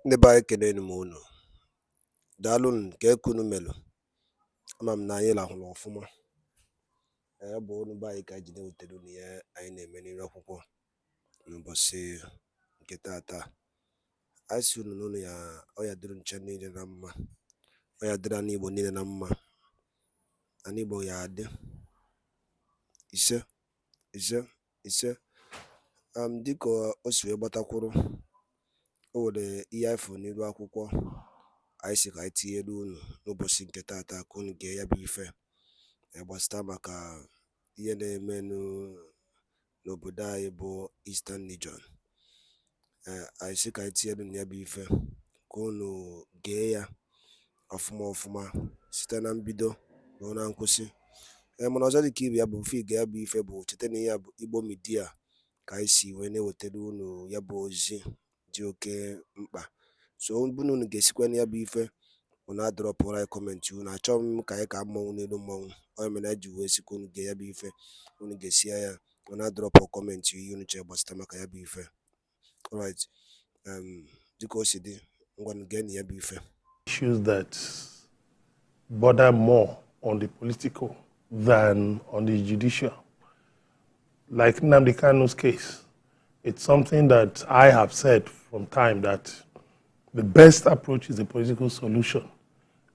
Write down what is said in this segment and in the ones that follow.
Ndị be anyị kelenu m unu. Daalụnụ ka ekunu melụ. Ama m na anyị lahụrụ ọfụma. Bụ unu be anyị ka anyị ji na-ewetara unu ihe anyị na-eme n'iru akwụkwọ n'ụbọchị nke taata. Anyị si unu n'ụlọ ya ọ ya dịrị nche niile na mma. Ọ ya dịrị n'Igbo niile na mma. Ana Igbo ya adị. Ise ise ise. Dịka o si wee gbatakwuru, o nwere ihe anyị fụrụ n'iru akwụkwọ anyị si ka anyị tinyere unu n'ụbọchị nke taata ka unu gee ya bụ ife gbasịta maka ihe na-eme n'obodo anyị bụ Eastern Region. Anyị si ka anyị tinyere unu ya bụ ife ka unu gee ya ọfụma ọfụma site na mbido ruo na nkwụsị. Mana ọzọ dị ka ibe ya bụ mfe ige ya bụ ife bụ cheta na ya bụ Igbo midia ka anyị si wee na-ewetara unu ya bụ ozi dị oke mkpa. So bunu unu ga-esikwa na ya bụ ife unu adọrọpụrụ anyị kọmentị unu. Achọghị m ka anyị ka mmọnwụ n'elu mmọnwụ. Ọ mere anyị ji wee sị ka unu gee ya bụ ife unu ga-esi ya unu adọrọpụrụ kọmentị ihe unu chere gbasịta maka ya bụ ife. Alright, dịka o si dị, ngwanụ gee na ya bụ ife. Issues that border more on the political than on the judicial. Like Nnamdi Kanu's case, it's something that I have said from time that the best approach is a political solution.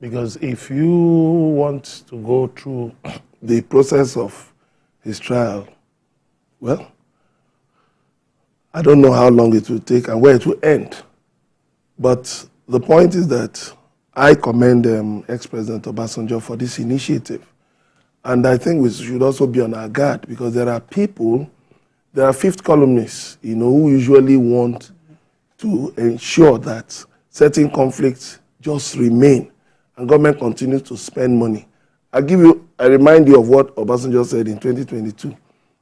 Because if you want to go through the process of his trial, well, I don't know how long it will take and where it will end. But the point is that I commend ex-President Obasanjo for this initiative. And I think we should also be on our guard because there are people, there are fifth columnists, who usually want to ensure that certain conflicts just remain and government continues to spend money. I remind you of what Obasanjo said in 2022,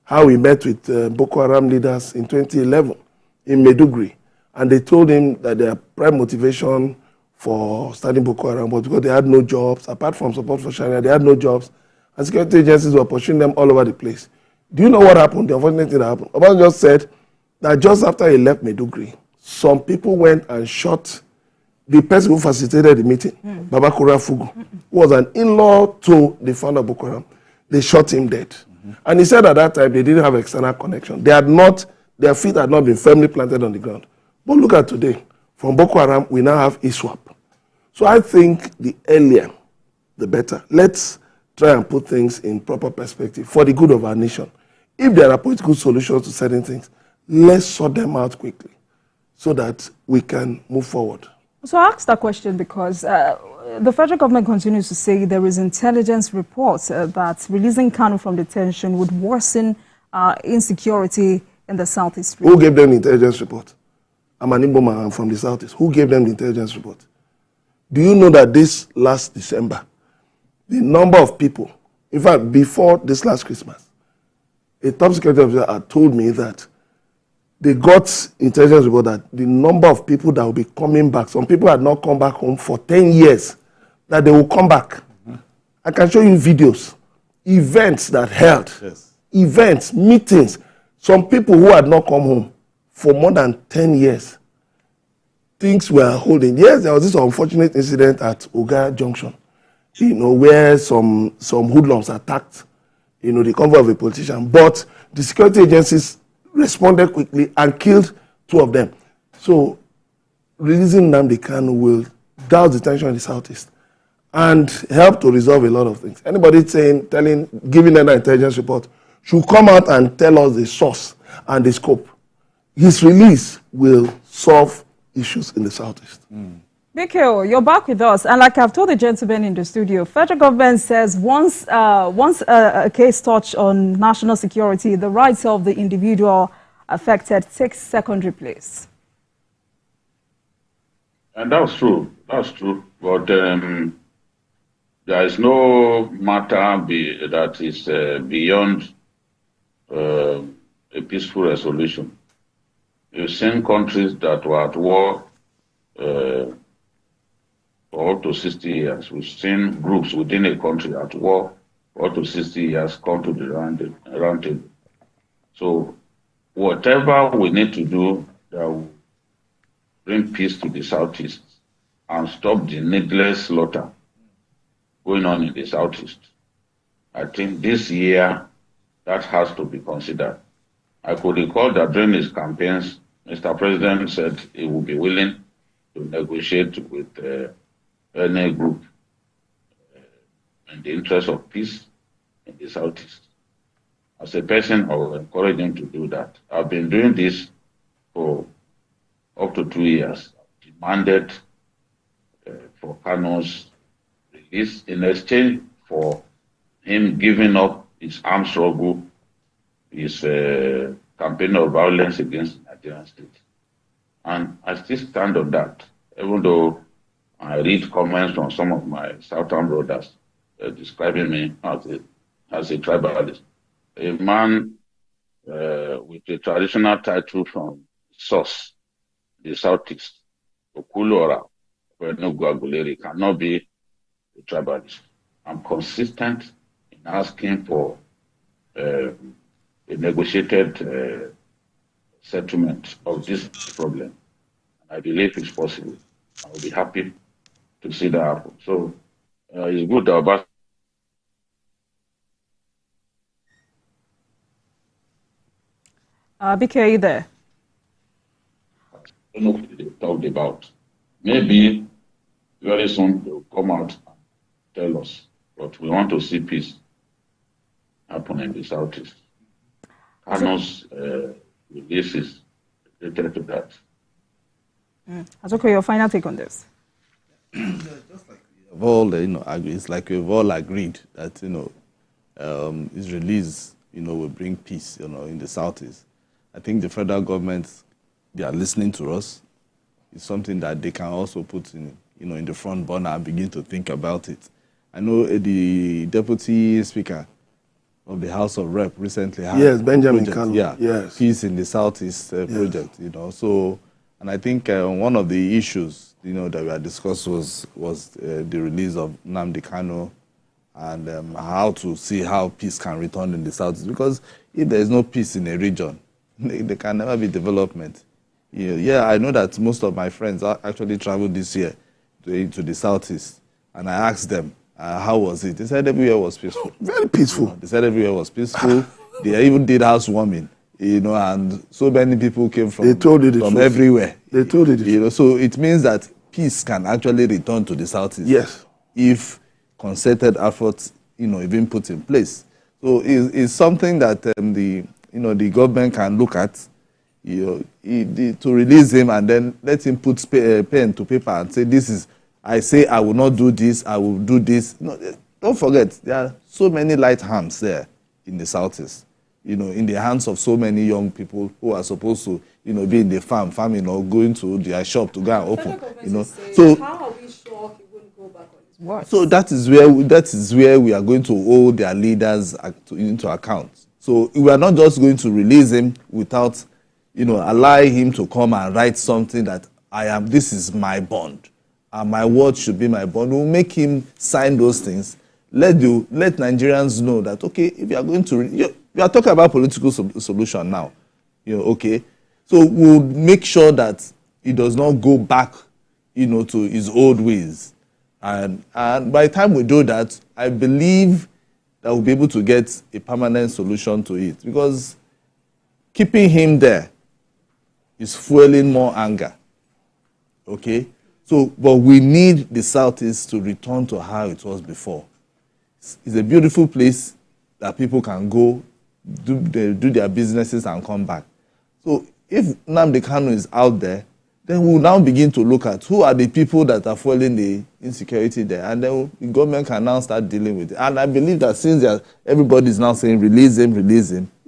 how he met with Boko Haram leaders in 2011 in Maiduguri. And they told him that their prime motivation for starting Boko Haram was because they had no jobs. Apart from support for Sharia, they had no jobs. And security agencies were pursuing them all over the place. Do you know what happened? The unfortunate thing that happened. Obasanjo said that just after he left Maiduguri, some people went and shot the person who facilitated the meeting, Babakura Fugu, who was an in-law to the founder of Boko Haram. They shot him dead. And he said at that time they didn't have external connection. Their feet had not been firmly planted on the ground. But look at today. From Boko Haram, we now have ISWAP. So I think the earlier, the better. Let's try and put things in proper perspective for the good of our nation. If there are political solutions to certain things, let's sort them out quickly so that we can move forward. So I asked that question because the federal government continues to say there is intelligence reports that releasing Kanu from detention would worsen insecurity in the southeast region. Who gave them the intelligence report? I'm an Igbo man, I'm from the southeast. Who gave them the intelligence report? Do you know that this last December, the number of people, in fact, before this last Christmas, a top security officer had told me that they got intelligence report that the number of people that will be coming back, some people had not come back home for 10 years, that they will come back. I can show you videos, events that held, events, meetings, some people who had not come home for more than 10 years. Things were holding. Yes, there was this unfortunate incident at Oga Junction, where some hoodlums attacked, the convoy of a politician. But the security agencies responded quickly and killed 2 of them. So releasing Nnamdi Kanu will douse the tension in the southeast and help to resolve a lot of things. Anybody giving them an intelligence report should come out and tell us the source and the scope. His release will solve issues in the southeast. Mikhail, you're back with us, and like I've told the gentleman in the studio, federal government says once a case touch on national security, the rights of the individual affected takes secondary place. And that's true. That's true. But there is no matter that is beyond a peaceful resolution. You've seen countries that were at war for up to 60 years. We've seen groups within a country at war for up to 60 years come to the round table. So whatever we need to do that will bring peace to the Southeast and stop the needless slaughter going on in the Southeast. I think this year that has to be considered. I could recall that during his campaigns, Mr. President said he would be willing to negotiate with any group in the interest of peace in the Southeast. As a person, I will encourage him to do that. I've been doing this for up to 2 years. I've demanded for Kanu's release in exchange for him giving up his armed struggle, his campaign of violence against the Nigerian state. And I still stand on that, even though I read comments from some of my Southern brothers describing me as a tribalist. A man with a traditional title from Source, the Southeast, Okulora, Aguleri, cannot be a tribalist. I'm consistent in asking for a negotiated settlement of this problem. And I believe it's possible. I will be happy to see that happen. So it's good about. BK, are you there? I don't know what they talked about. Maybe very soon they'll come out and tell us. But we want to see peace happen in the Southeast. Kanu's release is related to that. Azoko, your final take on this? Just like we've all, it's like we've all agreed that, his release, will bring peace, in the Southeast. I think the federal government, they are listening to us. It's something that they can also put in the front burner and begin to think about it. I know the deputy speaker of the House of Rep recently had Benjamin Kanu. Peace in the Southeast project, So, and I think one of the issues, that we had discussed was the release of Nnamdi Kanu and how to see how peace can return in the Southeast. Because if there is no peace in a region, there can never be development. I know that most of my friends actually traveled this year to the Southeast, and I asked them, how was it? They said everywhere was peaceful. Very peaceful. They said everywhere was peaceful. They even did housewarming, and so many people came from everywhere. They told it. So it means that peace can actually return to the Southeast. Yes. If concerted efforts, even put in place. So it's something that the government can look at, to release him and then let him put pen to paper and say, I say I will not do this, I will do this. Don't forget, there are so many light hands there in the Southeast, in the hands of so many young people who are supposed to, be in the farming or going to their shop to go and open, So how are we sure he wouldn't go back on his word? So that is where we are going to hold their leaders into account. So we are not just going to release him without, allow him to come and write something that this is my bond. And my word should be my bond. We'll make him sign those things. Let Nigerians know that, okay, if you are going to, we are talking about political solution now, okay. So we'll make sure that he does not go back, to his old ways. And by the time we do that, I believe that we'll be able to get a permanent solution to it. Because keeping him there is fueling more anger, okay. So, but we need the Southeast to return to how it was before. It's a beautiful place that people can go, do their businesses and come back. So if Nnamdi Kanu is out there, then we'll now begin to look at who are the people that are fueling the insecurity there. And then the government can now start dealing with it. And I believe that since everybody is now saying release him,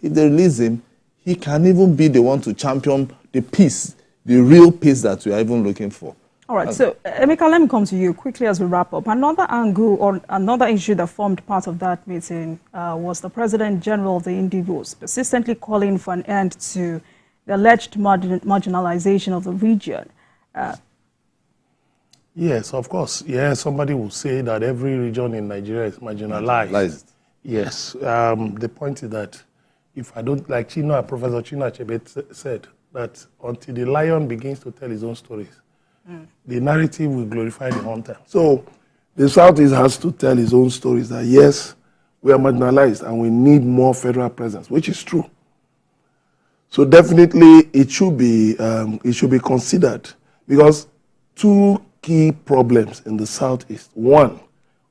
if they release him, he can even be the one to champion the peace, the real peace that we are even looking for. All right, so Emeka, let me come to you quickly as we wrap up. Another angle or another issue that formed part of that meeting was the President General of the IGBO persistently calling for an end to the alleged marginalization of the region. Yes, of course. Yeah, somebody will say that every region in Nigeria is marginalized. Yes. The point is that if I don't, like Professor Chino Achebe said, that until the lion begins to tell his own stories, the narrative will glorify the hunter. So the Southeast has to tell his own stories that yes, we are marginalized and we need more federal presence, which is true. So definitely it should be considered, because two key problems in the Southeast. One,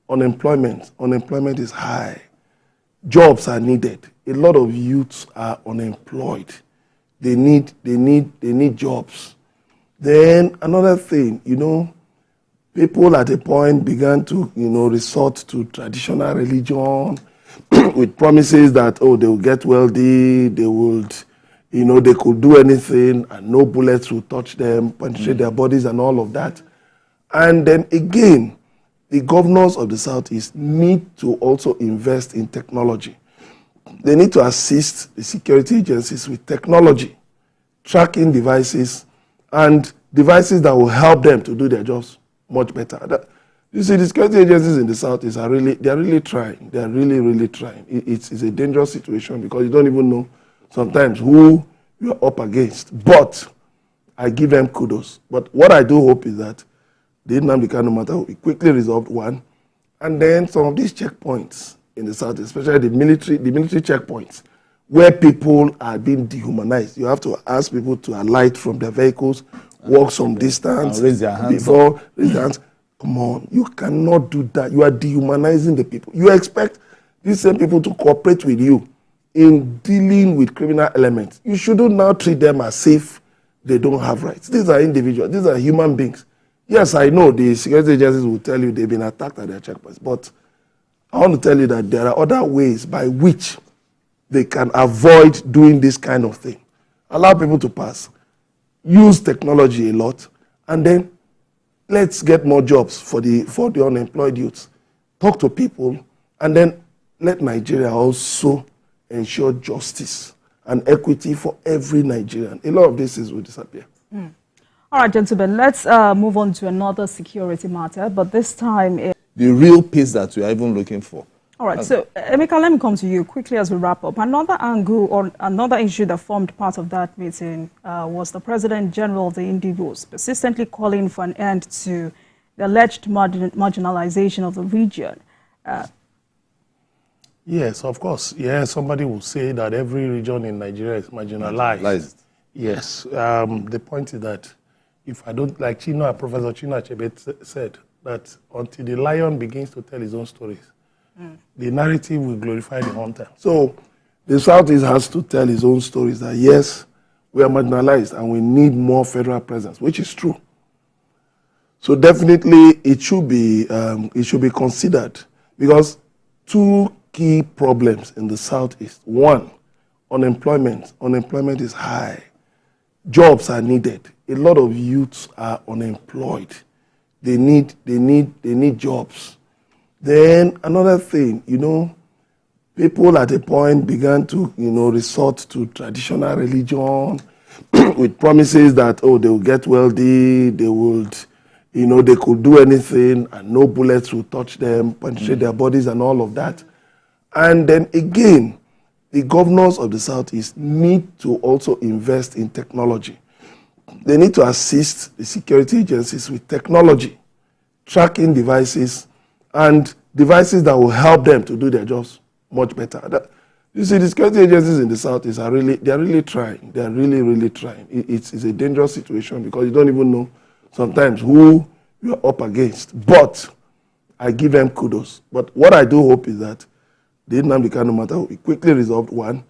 unemployment. Unemployment is high. Jobs are needed. A lot of youths are unemployed. They need jobs. Then another thing, people at a point began to, resort to traditional religion with promises that, they will get wealthy, they would, they could do anything and no bullets will touch them, penetrate their bodies and all of that. And then again, the governors of the Southeast need to also invest in technology. They need to assist the security agencies with technology, tracking devices, and devices that will help them to do their jobs much better. You see, the security agencies in the Southeast are really trying. They are really trying. It's a dangerous situation because you don't even know sometimes who you are up against. But I give them kudos. But what I do hope is that the Nnamdi Kanu matter will be quickly resolved, one, and then some of these checkpoints in the South, especially the military checkpoints, where people are being dehumanized. You have to ask people to alight from their vehicles, walk some distance, raise their hands before raise their hands. Come on, you cannot do that. You are dehumanizing the people. You expect these same people to cooperate with you in dealing with criminal elements. You shouldn't now treat them as if they don't have rights. These are individuals. These are human beings. Yes, I know the security agencies will tell you they've been attacked at their checkpoints, but I want to tell you that there are other ways by which they can avoid doing this kind of thing. Allow people to pass. Use technology a lot, and then let's get more jobs for the unemployed youths. Talk to people, and then let Nigeria also ensure justice and equity for every Nigerian. A lot of this will disappear. All right, gentlemen, let's move on to another security matter, but this time... the real peace that we are even looking for. All right, so Emeka, let me come to you quickly as we wrap up. Another angle or another issue that formed part of that meeting was the President General of the IGBO persistently calling for an end to the alleged marginalization of the region. Yes, of course. Yeah, somebody will say that every region in Nigeria is marginalized. Yes. The point is that if I don't, like Professor Chino Achebe said, that until the lion begins to tell his own stories, the narrative will glorify the hunter. So the Southeast has to tell his own stories that yes, we are marginalized and we need more federal presence, which is true. So definitely it should be considered, because two key problems in the Southeast. One, unemployment. Unemployment is high. Jobs are needed. A lot of youths are unemployed. They need jobs. Then another thing, people at a point began to, resort to traditional religion with promises that, they will get wealthy, they would, they could do anything and no bullets will touch them, penetrate their bodies and all of that. And then again, the governors of the Southeast need to also invest in technology. They need to assist the security agencies with technology, tracking devices, and devices that will help them to do their jobs much better. You see, the security agencies in the Southeast are really trying. They are really trying. It's a dangerous situation because you don't even know sometimes who you are up against. But I give them kudos. But what I do hope is that the Nnamdi Kanu matter will be quickly resolved, one,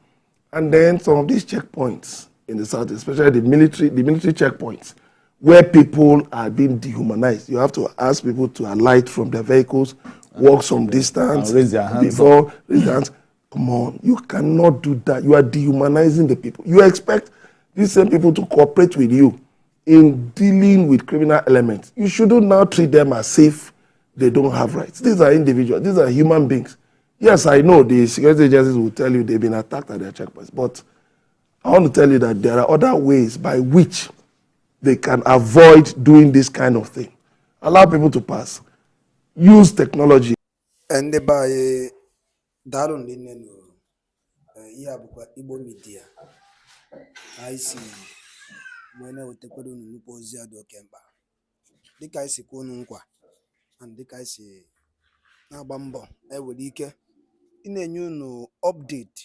and then some of these checkpoints in the South, especially the military checkpoints, where people are being dehumanized. You have to ask people to alight from their vehicles, walk some distance, raise their hands before raise their hands. Come on, you cannot do that. You are dehumanizing the people. You expect these same people to cooperate with you in dealing with criminal elements. You shouldn't now treat them as if they don't have rights. These are individuals. These are human beings. Yes, I know the security agencies will tell you they've been attacked at their checkpoints, but I want to tell you that there are other ways by which they can avoid doing this kind of thing. Allow people to pass. Use technology. And by Darun Linenu, Iabukwa Igbo Media, I see. wee na-ewetakwara unu nnukwu ozi a dị oke mkpa dịka anyị si kwuo unu nkwa na dịka anyị si na-agba mbọ ewere ike ị na-enye unu update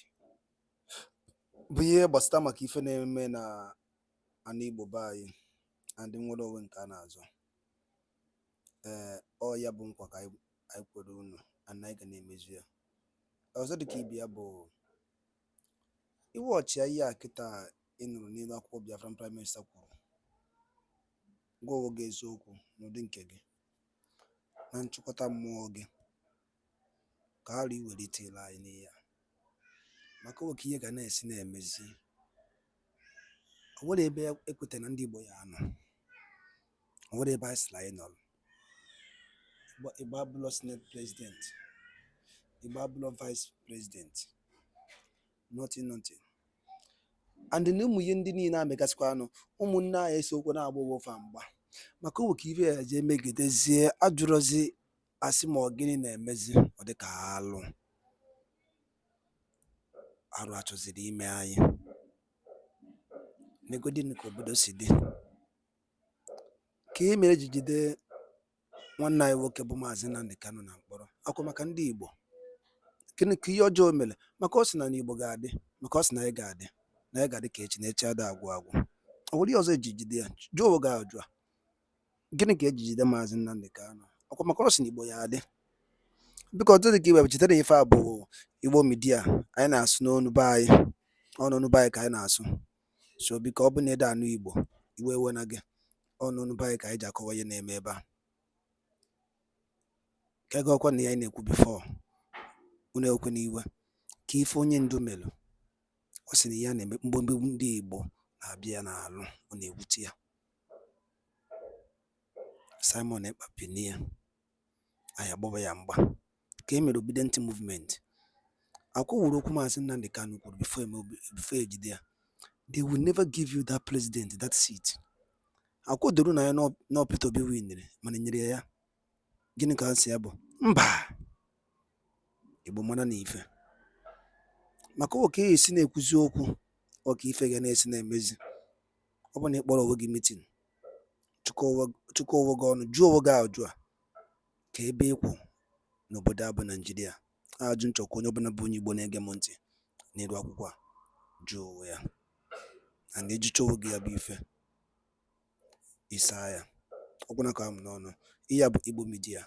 bụ ihe gbasara maka ife na-eme na ana Igbo be anyị na ndị nwere onwe nke a na-azọ. Ọ ya bụ nkwa ka anyị kwere unu na anyị ga na-emezu ya. Ọzọ dịka ibe ya bụ iwe ọchịa ihe a kịta ị nụrụ n'elu akwụkwọ Biafran Prime Minister kwuru, gwa onwe gị eziokwu n'ụdị nke gị na nchịkọta mmụọ gị ka ghara iwelite ile anyị n'ihe a, maka oke ihe ga na-esi na-emezi. O nwere ebe ekweta na ndị Igbo ya anọ, o nwere ebe anyị sịrị anyị nọrọ. Igbo abụlọ senate president, Igbo abụlọ vice president, nothing. And na ụmụ ihe ndị niile amegasịkwa anụ ụmụnne anyị esi okwu na-agba owofa mgba maka oke ife ya je megidezie ajụrụzi asị ma ọ gịnị na-emezi ọ dịka arụ achọziri ime anyị negodin ka obodo si dị. Ka e mere ji jide nwanne anyị nwoke bụ Maazị Nnamdi Kanu na mkpọrọ akwa maka ndị Igbo, gịnị ka ihe ọjọọ mere? Maka ọ sị na n'Igbo ga-adị, maka ọ sị na anyị ga-adị, na anyị ga-adị ka echi na echi ada agwụ agwụ. O nwere ihe ọzọ eji jide ya? Jụọ onwe gị ajụ a, gịnị ka eji jide Maazị Nnamdi Kanu? Ọkwa maka ọ sị na Igbo ya adị. Biko ọtụtụ dị ka iwe chetara ife a bụ Igbo midia anyị na-asụ n'onu be anyị, ọnụnụ be anyị ka anyị na-asụ. So biko ọ bụ na ede anụ Igbo iwe ewe na gị, ọnụnụ be anyị ka anyị ji akọwa ihe na-eme ebe a. Ka ego ọkwa na ya anyị na-ekwu bifo unu ekwe n'iwe ka ife onye ndu melụ ọ sị na ya na-eme mgbomgbe ndị Igbo na-abịa ya n'alụ, ọ na-ewute ya. Simon Ekpapinia anyị agbawa ya mgba ka e mere obedient movement. Akwụwụrụ okwu Maazị Nnamdi Kanu kwuru before ejide ya, they will never give you that president, that seat. Akwụdoro na ya na Peter Obi winere mana nyere ya. Gịnị ka nsị ya bụ? Mba, Igbo mara na ife maka oke esi na-ekwuzi okwu ọka ife ga na-esi na-emezi. Ọ bụ na ịkpọrọ onwe gị mitin, chụkọ onwe gị ọnụ, jụọ onwe gị ajụ a ka ebe ịkwụ n'obodo a bụ Naijiria. Ajụ nchọkwa onye ọbụla bụ onye Igbo na-ege m ntị n'elu akwụkwọ a, jụọ onwe ya na na-ejicha onwe gị ya bụ ife isaa ya. Ọgwụna ka m n'ọnụ, ihe a bụ Igbo midia.